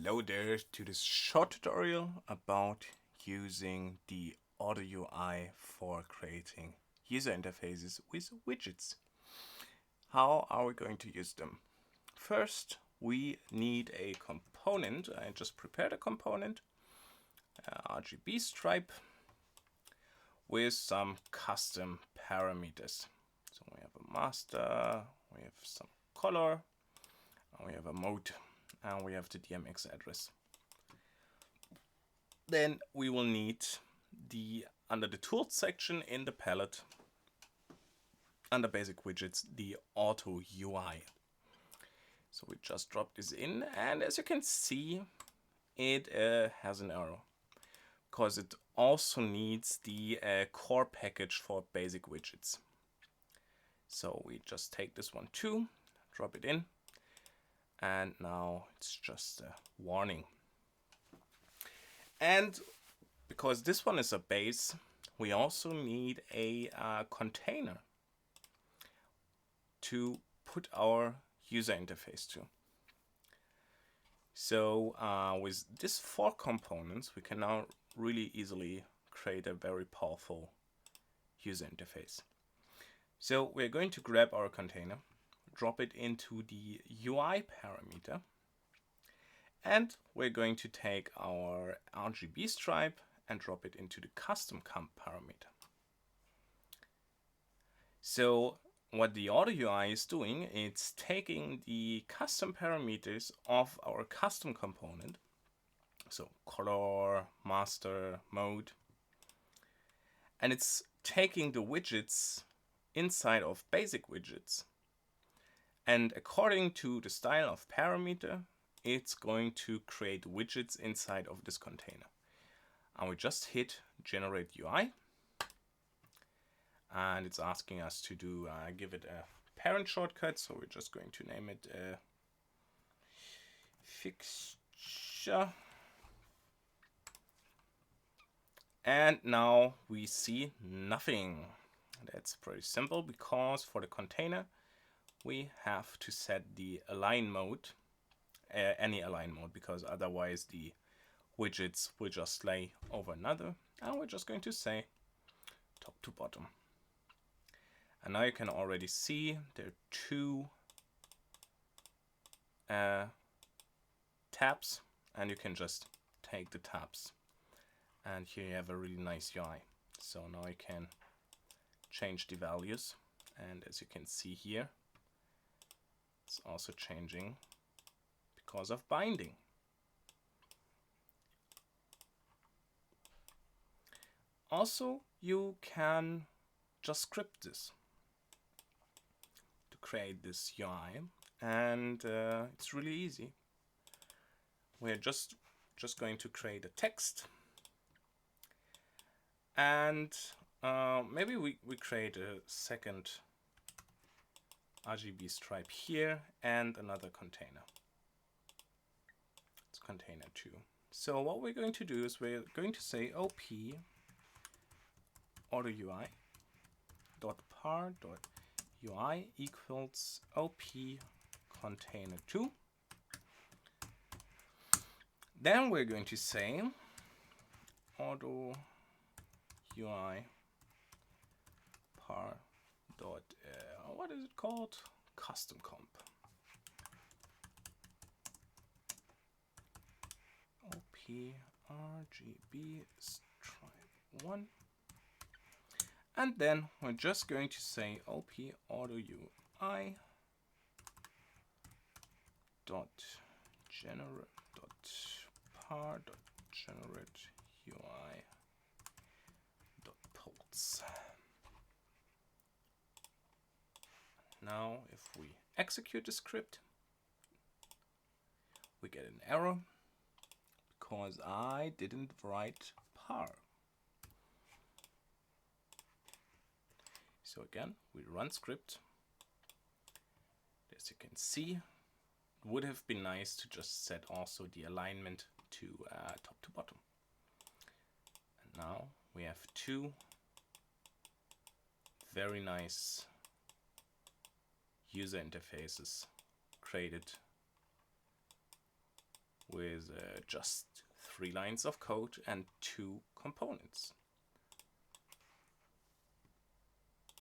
Hello there to this short tutorial about using the AutoUI for creating user interfaces with widgets. How are we going to use them? First, we need a component. I just prepared a component, RGB stripe, with some custom parameters. So we have a master, we have some color, and we have a mode, and we have the DMX address. Then we will need under the tools section in the palette, under basic widgets, the AutoUI. So we just drop this in, and as you can see, it has an error because it also needs the core package for basic widgets. So we just take this one too, drop it in, and now it's just a warning. And because this one is a base, we also need a container to put our user interface to. So with these 4 components, we can now really easily create a very powerful user interface. So we're going to grab our container, drop it into the UI parameter, and we're going to take our RGB stripe and drop it into the custom comp parameter. So what the AutoUI is doing, it's taking the custom parameters of our custom component, so color, master, mode, and it's taking the widgets inside of basic widgets, and according to the style of parameter, it's going to create widgets inside of this container. And we just hit generate UI, and it's asking us to do give it a parent shortcut, so we're just going to name it fixture. And now we see nothing. That's pretty simple, because for the container we have to set the align mode, any align mode, because otherwise the widgets will just lay over another, and we're just going to say top to bottom. And now you can already see there are 2 tabs, and you can just take the tabs, and here you have a really nice UI. So now I can change the values, and as you can see here, it's also changing because of binding. Also, you can just script this to create this UI, and it's really easy. We're just going to create a text, and maybe we create a second RGB stripe here and another container. It's container 2. So what we're going to do is we're going to say op AutoUI dot par dot UI equals op container 2. Then we're going to say AutoUI par dot what is it called? Custom comp. op RGB stripe 1. And then we're just going to say op AutoUI dot generate dot par dot generate UI dot pulse. Now if we execute the script, we get an error because I didn't write par. So again, we run script. As you can see, it would have been nice to just set also the alignment to top to bottom. And now we have 2 very nice user interfaces created with just 3 lines of code and 2 components.